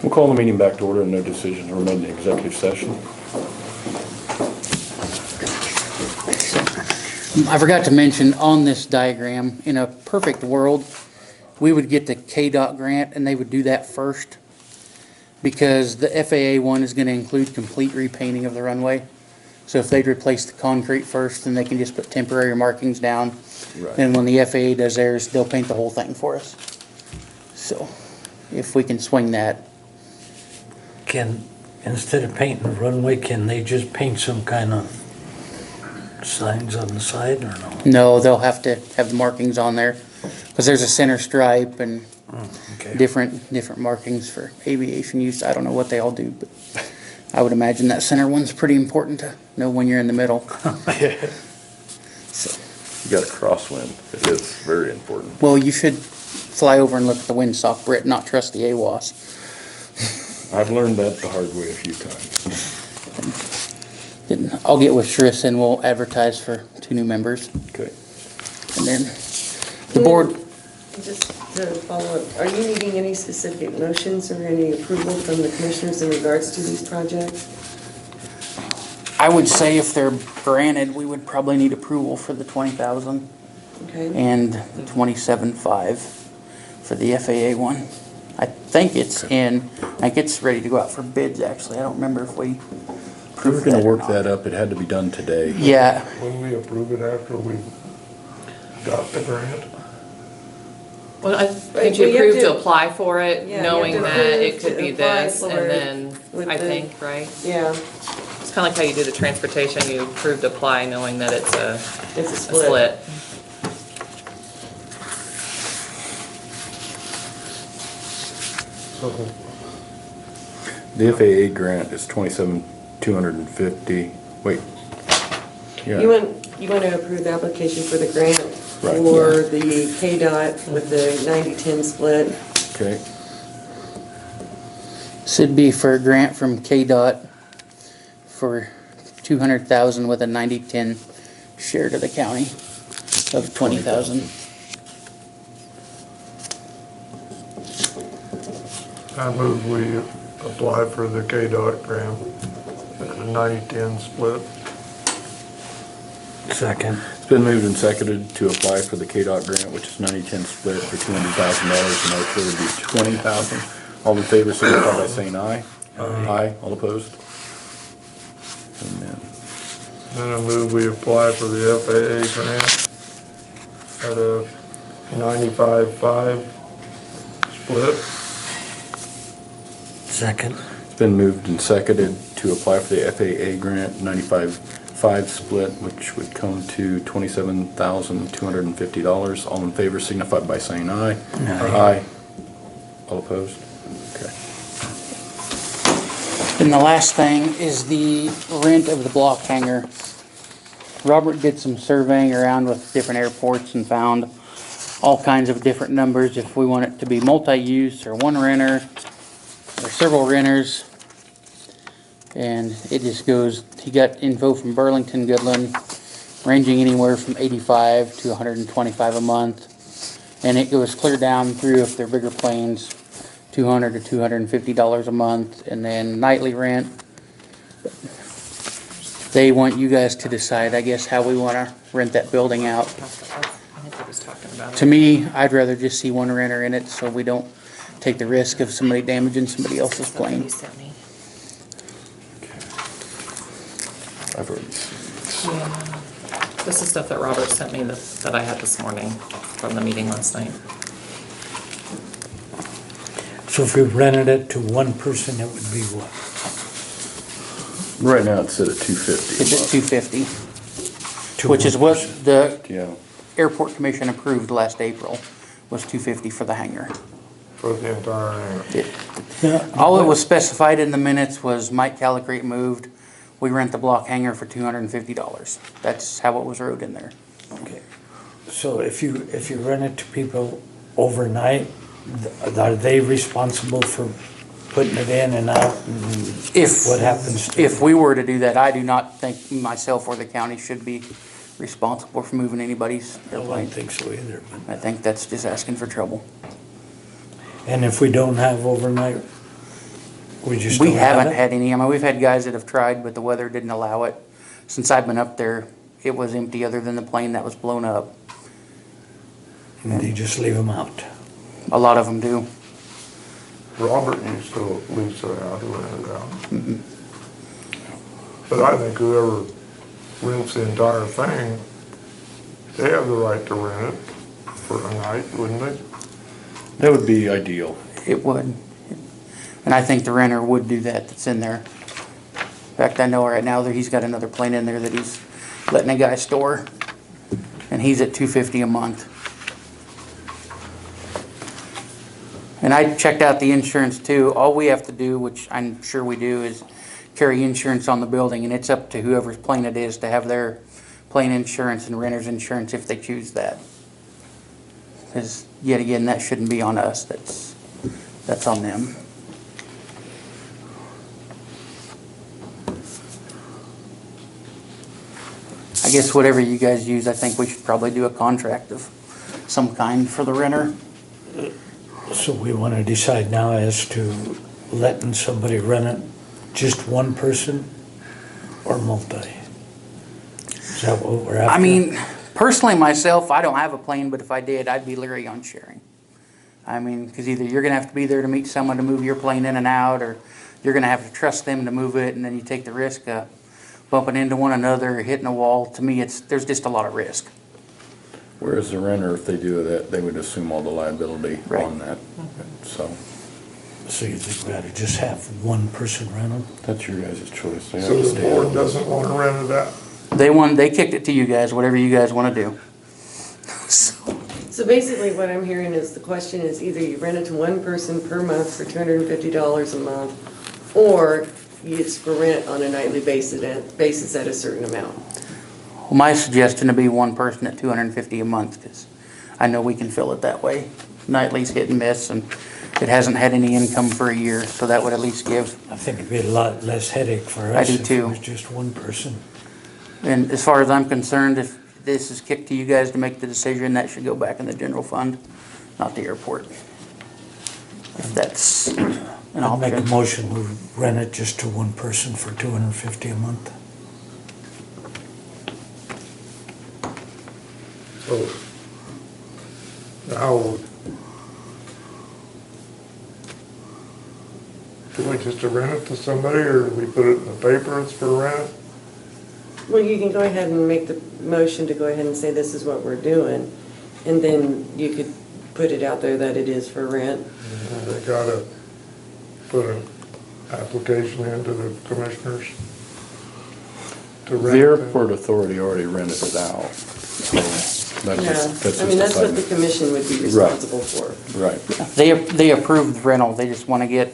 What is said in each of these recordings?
We'll call the meeting back to order and no decisions were made in the executive session. I forgot to mention on this diagram, in a perfect world, we would get the KDOT grant and they would do that first, because the FAA one is going to include complete repainting of the runway. So if they'd replace the concrete first, then they can just put temporary markings down. Right. And when the FAA does theirs, they'll paint the whole thing for us. So if we can swing that. Instead of painting the runway, can they just paint some kind of signs on the side or no? No, they'll have to have the markings on there, because there's a center stripe and Okay. different markings for aviation use. I don't know what they all do, but I would imagine that center one's pretty important to know when you're in the middle. So, You got a crosswind. It is very important. well, you should fly over and look at the windsock, Britt, not trust the AWAS. I've learned that the hard way a few times. I'll get with Shriss and we'll advertise for 2 new members. Okay. And then the board, Just to follow up, are you needing any specific motions or any approval from the commissioners in regards to these projects? I would say if they're granted, we would probably need approval for the 20,000 Okay, and the 27.5 for the FAA one. I think it's in, I think it's ready to go out for bids, actually. I don't remember if we We were approved gonna that or work not. that up. It had to be done today. Yeah, When we approve it after we got the grant? Well, I Right, think you well, you have approved to to- apply for it, Yeah, you knowing have to that it approve could to be apply this, for and it then, with I the- think, right? yeah, It's kind of like how you do the transportation, you approve to apply knowing that it's a it's a a split. split. So The FAA grant is 27,250. Wait. Yeah. You want to approve the application for the grant Right, for the KDOT with the 90-10 split? Okay. this would be for a grant from KDOT for 200,000 with a 90-10 share to the county of 20,000. I move we apply for the KDOT grant, the 90-10 split. Second. It's been moved and seconded to apply for the KDOT grant, which is 90-10 split for $200,000 and our share would be 20,000. All in favor, signify by saying aye. Aye. All opposed? Amen. Then I move we apply for the FAA grant at a 95-5 split. Second. It's been moved and seconded to apply for the FAA grant, 95-5 split, which would come to $27,250. All in favor signify by saying aye. Aye. All opposed? Okay. And the last thing is the rent of the block hangar. Robert did some surveying around with different airports and found all kinds of different numbers if we want it to be multi-use or one renter or several renters. And it just goes, he got info from Burlington Goodland ranging anywhere from 85 to 125 a month. And it goes clear down through, if they're bigger planes, $200 to $250 a month, and then nightly rent. They want you guys to decide, I guess, how we want to rent that building out. I think we was talking about it. To me, I'd rather just see one renter in it so we don't take the risk of somebody damaging somebody else's Stuff that plane. you sent me. I've already seen Yeah. This is stuff that Robert sent me that I had this morning from the meeting last night. So if we rented it to one person, it would be what? it. Right now it's at a 250. It's at 250, To which is one what person. the Yeah. airport commission approved last April, was 250 for the hangar. For the entire hangar. Yeah, All that was specified in the minutes was Mike Calicrate moved, we rent the block hangar for $250. That's how it was wrote in there. Okay. So if you rent it to people overnight, are they responsible for putting it in and out? And If, what happens to if we were to do that, I do not think myself or the county should be responsible for moving anybody's I don't airplane. think so either. But, I think that's just asking for trouble. and if we don't have overnight We just We don't have haven't it? had any, I mean, we've had guys that have tried, but the weather didn't allow it. Since I've been up there, it was empty other than the plane that was blown up. And they just leave them out. A lot of them do. Robert used to lease it out, he rented it out. But I think whoever rents the entire thing, they have the right to rent it for a night, wouldn't they? That would be ideal. It would. And I think the renter would do that that's in there. In fact, I know right now that he's got another plane in there that he's letting a guy store. And he's at $250 a month. And I checked out the insurance too. All we have to do, which I'm sure we do, is carry insurance on the building, and it's up to whoever's plane it is to have their plane insurance and renter's insurance if they choose that. Because yet again, that shouldn't be on us. That's on them. I guess whatever you guys use, I think we should probably do a contract of some kind for the renter. So we want to decide now as to letting somebody rent it, just one person or multi? Is that what we're after? I mean, personally myself, I don't have a plane, but if I did, I'd be leery on sharing. I mean, because either you're gonna have to be there to meet someone to move your plane in and out, or you're gonna have to trust them to move it, and then you take the risk of bumping into one another or hitting a wall. To me, there's just a lot of risk. Whereas the renter, if they do that, they would assume all the liability Right. on that. So So you think we ought to just have one person rent them? that's your guys' choice. They have So to the stay board out. doesn't want to rent it out. They kicked it to you guys, whatever you guys wanna do. So basically what I'm hearing is the question is either you rent it to one person per month for $250 a month, or it's for rent on a nightly basis at a certain amount. Well, my suggestion would be one person at $250 a month, because I know we can fill it that way. Nightly's hit and miss, and it hasn't had any income for a year, so that would at least give. I think it'd be a lot less headache for I us do if it too. was just one person. And as far as I'm concerned, if this is kicked to you guys to make the decision, that should go back in the general fund, not the airport. If that's an I'll make a option. motion, we rent it just to one person for $250 a month. So now, do we just rent it to somebody, or do we put it in the paper it's for rent? Well, you can go ahead and make the motion to go ahead and say this is what we're doing, and then you could put it out there that it is for rent. They gotta put an application into the commissioners to rent The it. airport authority already rented it out. So that's Yeah, just I mean, that's what the decided. commission would be responsible for. Right. They approved the rental, they just wanna get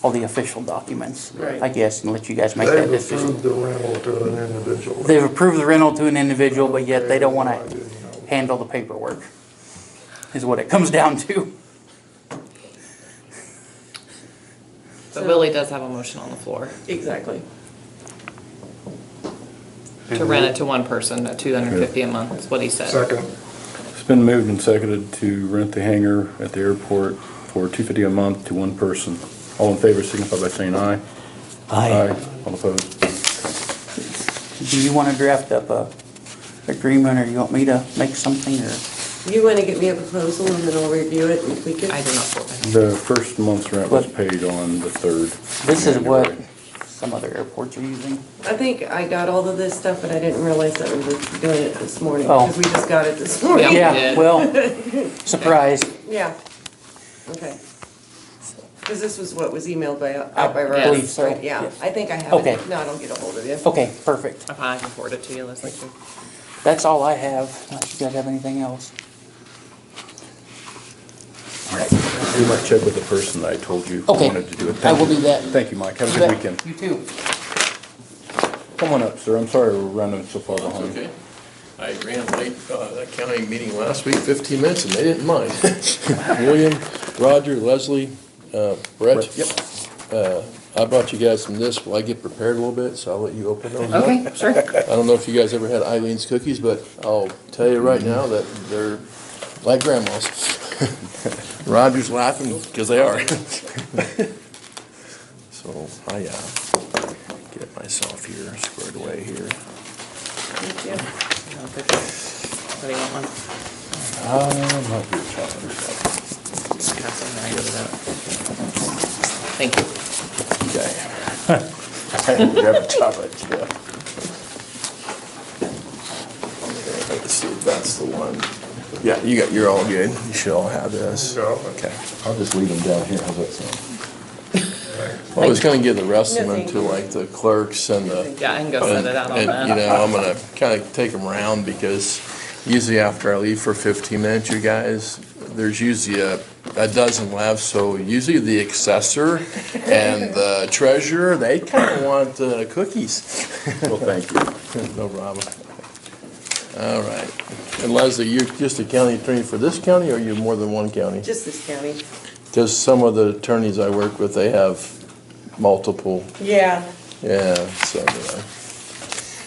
all the official documents, Right. I guess, and let you guys make that They've decision. approved the rental to an individual. They've approved the rental to an individual, but yet they don't wanna I didn't know. handle the paperwork, is what it comes down to. But Willie does have a motion on the floor Exactly. to rent it to one person at $250 a month, is what he said. Second, It's been moved and seconded to rent the hangar at the airport for $250 a month to one person. All in favor signify by saying aye. Aye. All opposed? Do you wanna draft up a agreement, or you want me to make something, or? You want to get me a proposal and then I'll review it and tweak it? I do not vote. The first month's rent was paid on the 3rd. This is what some other airports are using. I think I got all of this stuff, but I didn't realize that we were doing it this morning, Oh. because we just got it this morning. Yeah. Yeah, well, surprise. Yeah, okay. Because this was what was emailed by, out by I Rob. believe so, Right, yeah, yes. I think I have Okay. it. No, I don't get a hold of you. Okay, perfect. If I can forward it to you, Leslie. That's all I have, unless you guys have anything else. You might check with the person that I told you Okay. wanted to do it. I will Thank you. do that. Thank you, Mike. Have a You good bet. weekend. You too. Come on up, sir. I'm sorry we're running so far That's behind. okay. I ran late, that county meeting last week, 15 minutes, and they didn't mind. William, Roger, Leslie, Brett. Yep. I brought you guys some this while I get prepared a little bit, so I'll let you open those up. Okay, sure. I don't know if you guys ever had Eileen's cookies, but I'll tell you right now that they're like grandma's. Roger's laughing because they are. So I get myself here squared away here. Thank you. What do you want one? Might be a challenge. Have some right over that. Thank you. Okay. We have a chocolate chip. Let's see if that's the one. Yeah, you're all good. You should all have this. Yeah. Okay. I'll just leave them down here, how's that sound? Well, I was gonna give the rest of No, them thank to you. like the clerks and the. Yeah, I can go set it out on And, that. you know, I'm gonna kinda take them around because usually after I leave for 15 minutes, you guys, there's usually a dozen left, so usually the assessor and the treasurer, they kinda want cookies. Well, thank you. No problem. All right. And Leslie, you're just a county attorney for this county, or you're more than one county? Just this county. Because some of the attorneys I work with, they have multiple, Yeah. yeah, so anyway.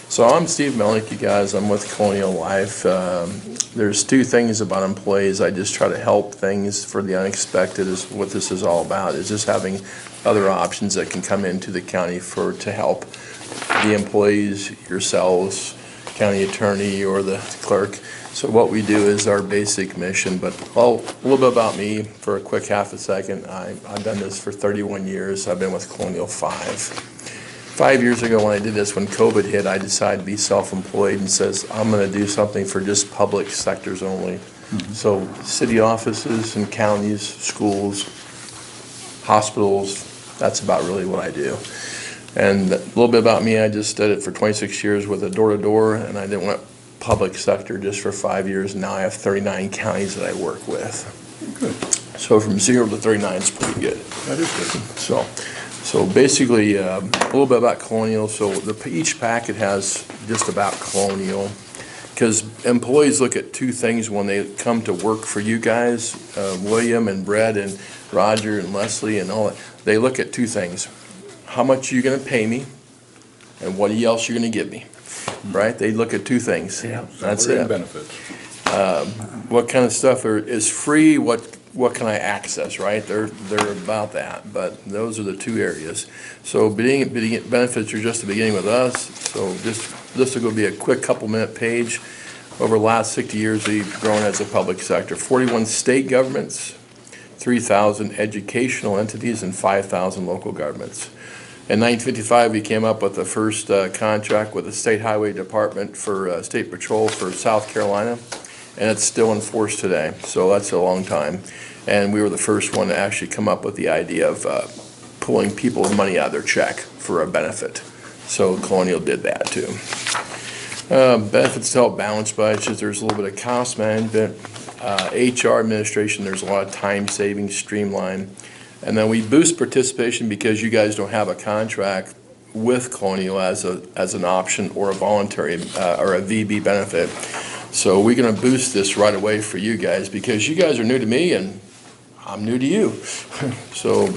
So I'm Steve Melnick, you guys, I'm with Colonial Life. There's two things about employees, I just try to help things for the unexpected is what this is all about, is just having other options that can come into the county to help the employees, yourselves, county attorney, or the clerk. So what we do is our basic mission, but a little bit about me for a quick half a second. I've done this for 31 years. I've been with Colonial 5 years ago when I did this, when COVID hit, I decided to be self-employed and says, I'm gonna do something for just public sectors only. So city offices and counties, schools, hospitals, that's about really what I do. And a little bit about me, I just did it for 26 years with a door-to-door, and I went public sector just for 5 years. Now I have 39 counties that I work with. Good. So from 0 to 39 is pretty good. That is good. So basically, a little bit about Colonial. So each packet has just about Colonial. Because employees look at two things when they come to work for you guys, William and Brett and Roger and Leslie and all that. They look at two things. How much are you gonna pay me? And what else you're gonna give me? Right? They look at two things. Yeah. That's Salary and it. benefits. What kind of stuff is free? What can I access, right? They're about that, but those are the two areas. So benefits are just the beginning with us, so this will be a quick couple-minute page. Over the last 60 years, we've grown as a public sector. 41 state governments, 3,000 educational entities, and 5,000 local governments. In 1955, we came up with the first contract with the State Highway Department for State Patrol for South Carolina, and it's still in force today, so that's a long time. And we were the first one to actually come up with the idea of pulling people's money out of their check for a benefit. So Colonial did that too. Benefits to help balance budgets, there's a little bit of cost management, HR administration, there's a lot of time saving, streamline. And then we boost participation because you guys don't have a contract with Colonial as an option or a voluntary or a VB benefit. So we're gonna boost this right away for you guys because you guys are new to me and I'm new to you. So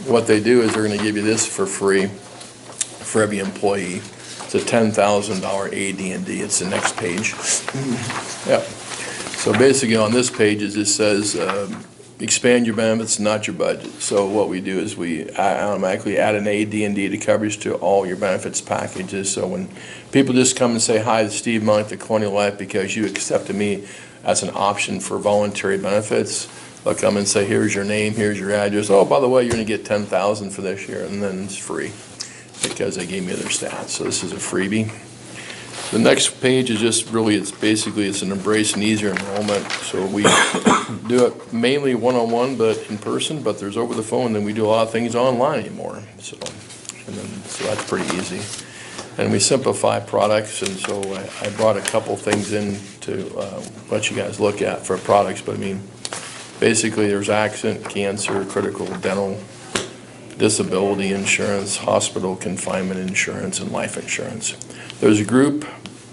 what they do is they're gonna give you this for free for every employee. It's a $10,000 AD&D. It's the next page. Yeah. So basically on this page it just says expand your benefits, not your budget. So what we do is we automatically add an AD&D to coverage to all your benefits packages. So when people just come and say, hi, this is Steve Monk, the Colonial Life, because you accepted me as an option for voluntary benefits, they'll come and say, here's your name, here's your address. Oh, by the way, you're gonna get $10,000 for this year, and then it's free because they gave me their stats. So this is a freebie. The next page is just really, it's an embrace and easier enrollment. So we do it mainly one-on-one, but in person, but there's over the phone, then we do a lot of things online anymore. So that's pretty easy. And we simplify products, and so I brought a couple things in to let you guys look at for products, but I mean, basically there's accident, cancer, critical, dental, disability insurance, hospital confinement insurance, and life insurance. There's a group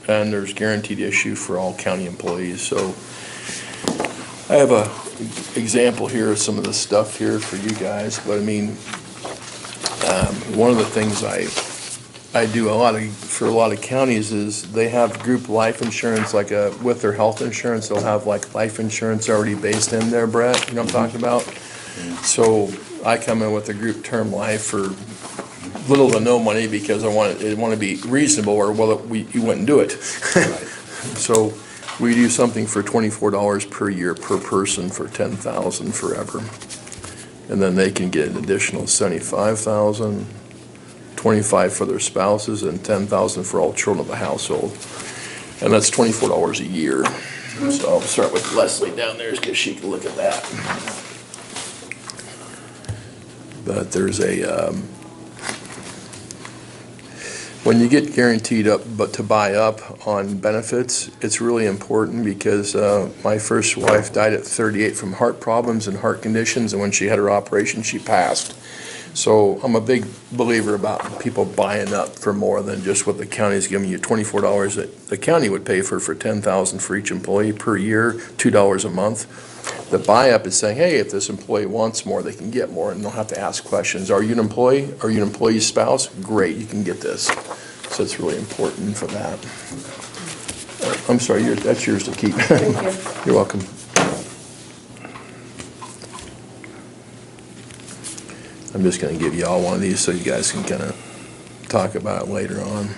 and there's guaranteed issue for all county employees. So I have a example here of some of the stuff here for you guys, but I mean, one of the things I do for a lot of counties is they have group life insurance, like with their health insurance, they'll have like life insurance already based in there, Brett, you know what I'm talking about? So I come in with a group term life for little to no money because I want to be reasonable, or well, you wouldn't do it. So we do something for $24 per year per person for $10,000 forever. And then they can get an additional $75,000, $25,000 for their spouses, and $10,000 for all children of the household. And that's $24 a year. So I'll start with Leslie down there because she can look at that. But there's when you get guaranteed up, but to buy up on benefits, it's really important because my first wife died at 38 from heart problems and heart conditions, and when she had her operation, she passed. So I'm a big believer about people buying up for more than just what the county's giving you. $24 that the county would pay for $10,000 for each employee per year, $2 a month. The buy-up is saying, hey, if this employee wants more, they can get more, and they'll have to ask questions. Are you an employee? Are you an employee's spouse? Great, you can get this. So it's really important for that. I'm sorry, that's yours to keep. Thank you. You're welcome. I'm just gonna give you all one of these so you guys can kind of talk about it later on.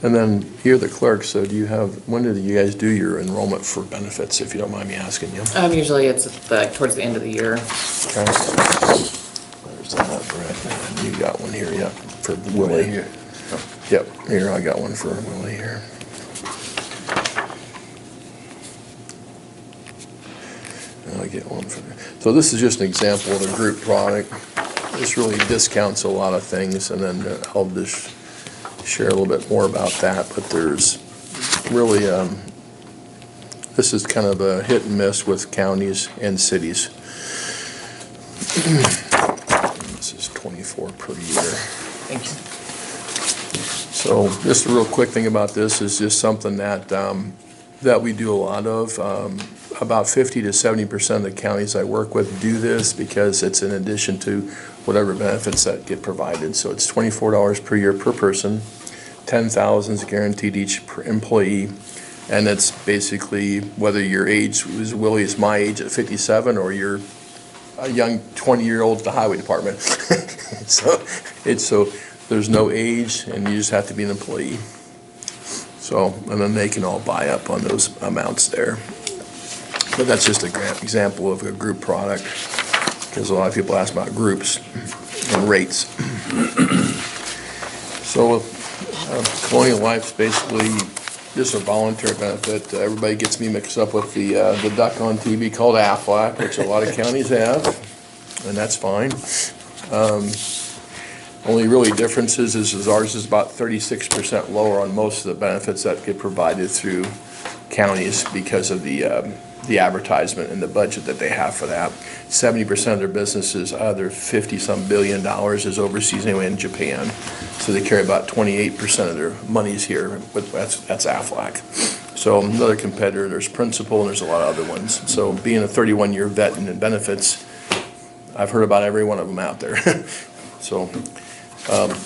And then you're the clerk, so do you have, when do you guys do your enrollment for benefits, if you don't mind me asking you? Usually it's towards the end of the year. Okay. There's that, Brett. You got one here, yep, for Willie. Yep, here, I got one for Willie here. And I get one for, so this is just an example of the group product. This really discounts a lot of things, and then I'll just share a little bit more about that, but there's really, this is kind of a hit and miss with counties and cities. This is 24 per year. Thank you. So just a real quick thing about this is just something that, that we do a lot of. About 50 to 70% of the counties I work with do this because it's in addition to whatever benefits that get provided. So it's $24 per year per person, $10,000 is guaranteed each per employee, and it's basically whether your age is Willie is my age at 57 or you're a young 20-year-old at the highway department. So there's no age, and you just have to be an employee. So, and then they can all buy up on those amounts there. But that's just a great example of a group product, because a lot of people ask about groups and rates. So Colonial Life's basically just a voluntary benefit. Everybody gets me mixed up with the duck on TV called Aflac, which a lot of counties have, and that's fine. Only really differences is ours is about 36% lower on most of the benefits that get provided through counties because of the advertisement and the budget that they have for that. 70% of their business is other 50-some billion dollars is overseas anyway in Japan. So they carry about 28% of their monies here, but that's Aflac. So another competitor, there's Principal, and there's a lot of other ones. So being a 31-year vet in benefits, I've heard about every one of them out there. So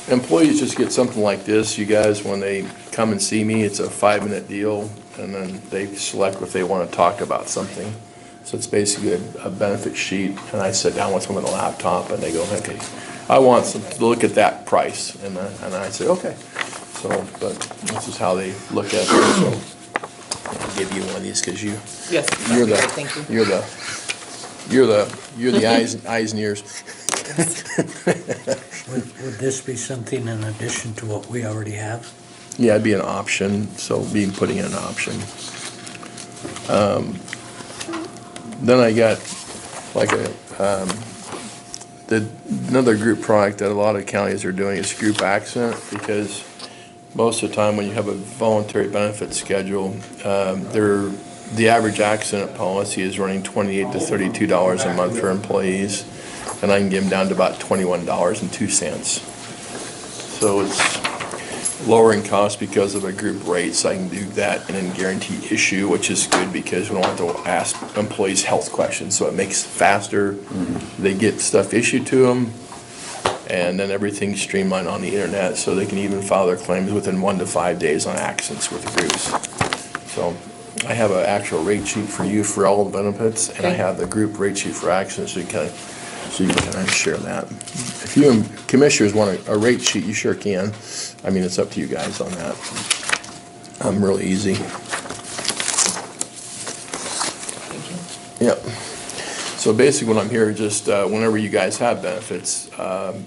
employees just get something like this. You guys, when they come and see me, it's a 5-minute deal, and then they select if they want to talk about something. So it's basically a benefit sheet, and I sit down with them with a laptop, and they go, okay, I want to look at that price, and I say, okay. So, but this is how they look at it. So I'll give you one of these because Yes. you're the Thank you. you're the eyes and ears. Would this be something in addition to what we already have? Yeah, it'd be an option, so putting in an option. Then I got like another group product that a lot of counties are doing is group accident, because most of the time when you have a voluntary benefit schedule, the average accident policy is running $28 to $32 a month for employees, and I can get them down to about $21.02. So it's lowering costs because of a group rate, so I can do that and then guarantee issue, which is good because we don't have to ask employees health questions, so it makes it faster. They get stuff issued to them, and then everything's streamlined on the internet, so they can even file their claims within 1 to 5 days on accidents with the groups. So I have an actual rate sheet for you for all the benefits, and I have the group rate sheet for accidents, so you kind of So you can kind of share that. If you commissioners want a rate sheet, you sure can. I mean, it's up to you guys on that. I'm really easy. Thank you. Yep. So basically what I'm here, just whenever you guys have benefits,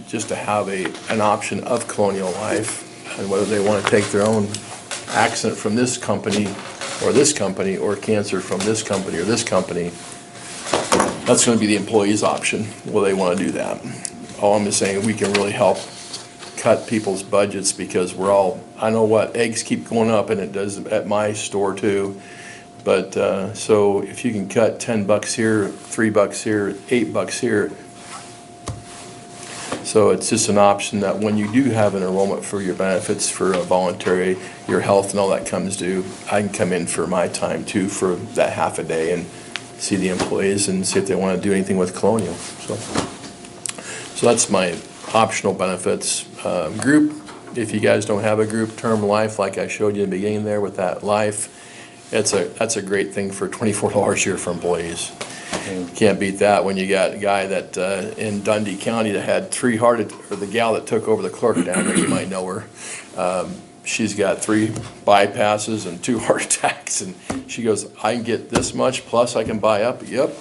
just to have an option of Colonial Life, and whether they want to take their own accident from this company, or cancer from this company or this company, that's gonna be the employee's option, whether they wanna do that. All I'm just saying, we can really help cut people's budgets, because I know what, eggs keep going up, and it does at my store too. But, so if you can cut $10 here, $3 here, $8 here. So it's just an option that when you do have an enrollment for your benefits for a voluntary, your health and all that comes due, I can come in for my time too for that half a day and see the employees and see if they want to do anything with Colonial. So that's my optional benefits. Group, if you guys don't have a group term life like I showed you in the beginning there with that life, that's a great thing for $24 a year for employees. Can't beat that when you got a guy that in Dundee County that had or the gal that took over the clerk down there, you might know her. She's got 3 bypasses and 2 heart attacks, and she goes, I can get this much, plus I can buy up. Yep.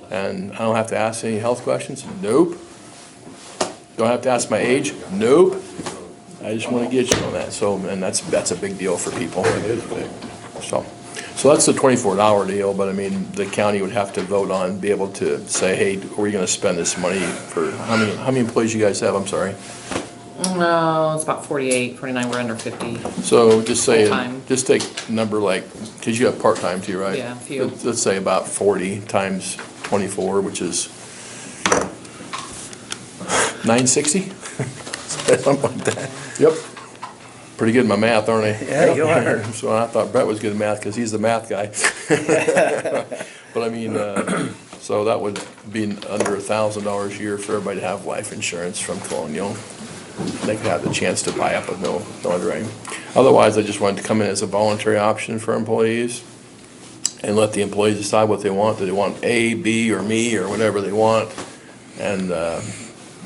And I don't have to ask any health questions? Nope. Don't have to ask my age? Nope. I just want to get you on that. So, and that's a big deal for people. It is big. So that's the $24 deal, but I mean, the county would have to vote on, be able to say, hey, are we gonna spend this money for, how many employees you guys have, I'm sorry? No, it's about 48, 49, we're under 50. So just say, Full-time. just take a number like, cause you have part-time too, right? Yeah, a few. Let's say about 40 times 24, which is 960? Something like that. Yep. Pretty good at my math, aren't I? Yeah, you are. So I thought Brett was good at math, cause he's the math guy. But I mean, so that would be under $1,000 a year for everybody to have life insurance from Colonial. They could have the chance to buy up with no underwriting. Otherwise, I just wanted to come in as a voluntary option for employees and let the employees decide what they want. Do they want A, B, or me, or whatever they want? And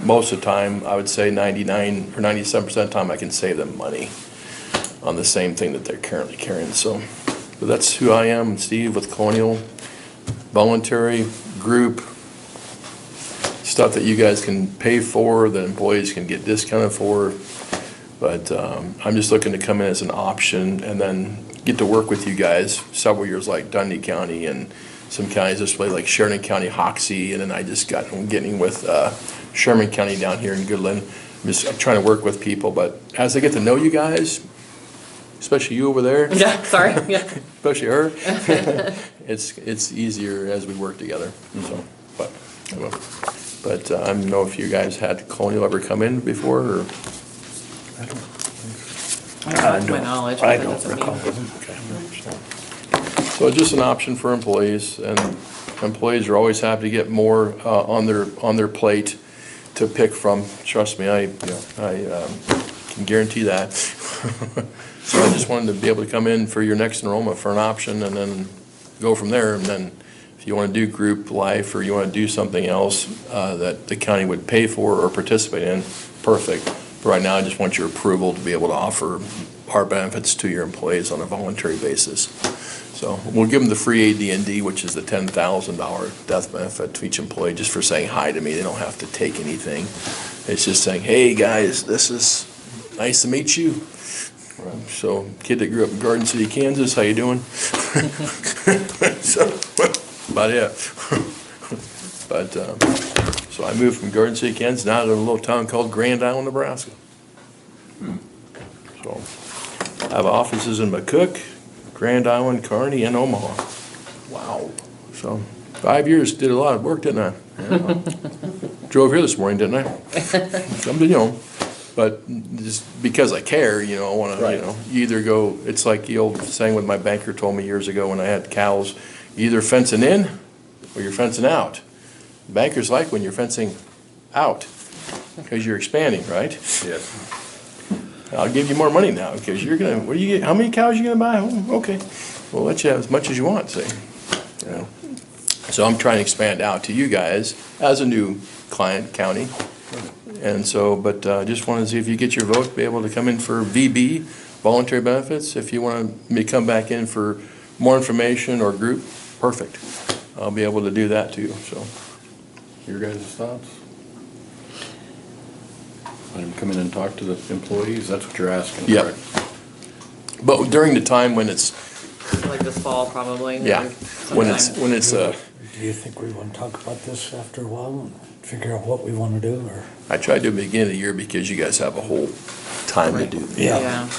most of the time, I would say 99 or 97% of the time, I can save them money on the same thing that they're currently carrying. So, but that's who I am, Steve, with Colonial. Voluntary group, stuff that you guys can pay for, that employees can get discounted for. But I'm just looking to come in as an option and then get to work with you guys several years, like Dundee County and some counties this way, like Sheridan County, Hoxie, and then I just got getting with Sherman County down here in Goodland. I'm trying to work with people, but as I get to know you guys, especially you over there. Yeah, sorry, yeah. Especially her. It's easier as we work together, so, but, I will. But I don't know if you guys had Colonial ever come in before, or? Not to my knowledge. I but that don't doesn't recall. mean- So it's just an option for employees, and employees are always happy to get more on their plate to pick from. Trust me, I can guarantee that. So I just wanted to be able to come in for your next enrollment for an option and then go from there. And then if you want to do group life or you want to do something else that the county would pay for or participate in, perfect. But right now, I just want your approval to be able to offer our benefits to your employees on a voluntary basis. So we'll give them the free AD&D, which is the $10,000 death benefit to each employee just for saying hi to me. They don't have to take anything. It's just saying, hey, guys, this is nice to meet you. So, kid that grew up in Garden City, Kansas, how you doing? So, about it. But, so I moved from Garden City, Kansas, now to a little town called Grand Island, Nebraska. So, I have offices in McCook, Grand Island, Kearney, and Omaha. Wow. So, 5 years, did a lot of work, didn't I? Yeah. Drove here this morning, didn't I? But just because I care, I want to, you either go, it's like the old saying what my banker told me years ago when I had cows, you either fencing in or you're fencing out. Bankers like when you're fencing out because you're expanding, right? Yes. I'll give you more money now because you're going to, what do you get? How many cows are you going to buy? Oh, okay. We'll let you have as much as you want, say. So I'm trying to expand out to you guys as a new client county. And so, but just wanted to see if you get your vote, be able to come in for VB, voluntary benefits. If you want me to come back in for more information or group, perfect. I'll be able to do that too, so. Your guys' thoughts? Let him come in and talk to the employees, that's what you're asking, Yeah. correct? But during the time when it's, Like this fall, probably. yeah, or when it's, sometime. when it's, Do you think we want to talk about this after a while and figure out what we want to do, or? I tried to do it at the beginning of the year because you guys have a whole time to do this. Yeah.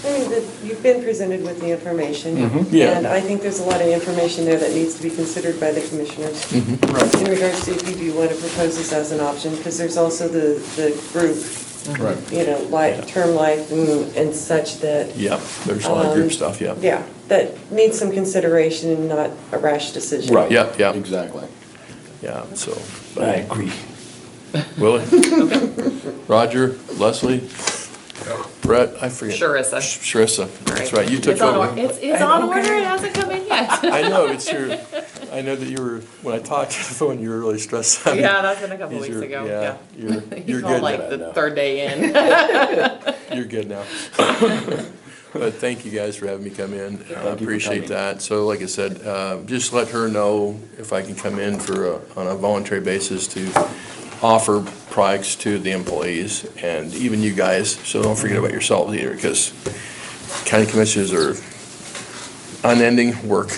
I mean, you've been presented with the information. Yeah. And I think there's a lot of information there that needs to be considered by the commissioners. Mm-hmm. In regards to if you do want to propose this as an option, because there's also the group, Right. you know, like term life and such that, Yeah, there's a lot of group stuff, yeah. yeah, that needs some consideration and not a rash decision. Right. Yeah, yeah. Exactly. Yeah, so. I agree. Willie? Roger, Leslie, Brett, I forget. Sharissa. Sharissa, that's right, you took It's on, over. it's on order, it hasn't come in yet. I know, it's your, I know that you were, when I talked to the phone, you were really stressed out. Yeah, that's been a couple He's weeks your- ago, yeah, yeah. you're- He you're called good like at the that now. third day in. You're good now. But thank you guys for having me come in. I for appreciate coming. that. So like I said, just let her know if I can come in on a voluntary basis to offer products to the employees and even you guys. So don't forget about yourselves either, because county commissioners are unending work.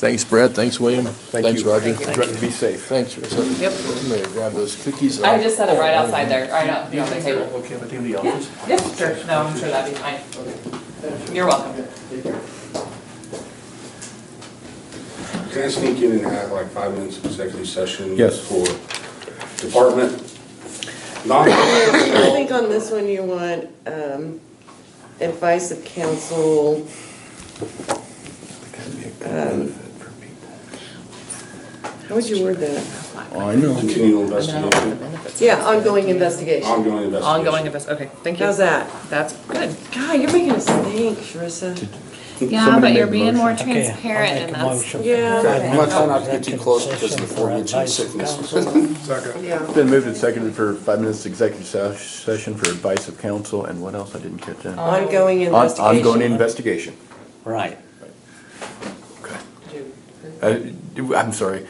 Thanks, Brett. Thanks, William. Thanks, you. Roger. Be safe. Thanks. Yep. I'm gonna grab those cookies. I just set it right outside there, right out, on the table. Okay, but in the office. Yep, sure, no, I'm sure that'd be fine. You're welcome. Can I sneak in and have like 5 minutes of executive session? Yes. For department? Not, I think on this one you want advice of counsel. How would you word that? I know. continual And then I'll look at the investigation. benefits. Yeah, ongoing investigation. Ongoing investigation. Ongoing okay, thank you. How's that? That's good. God, you're making us think, Sharissa. Yeah, Somebody but you're made a being more motion. Okay, transparent I'll and make a that's. motion. Yeah. for I'm gonna try not to get too executive close because session of the 4 for weeks of advice of sickness. counsel. Yeah. It's been moved and seconded for 5 minutes executive session for advice of counsel, and what else? I didn't catch that. Ongoing investigation. Ongoing investigation. Right. I'm sorry.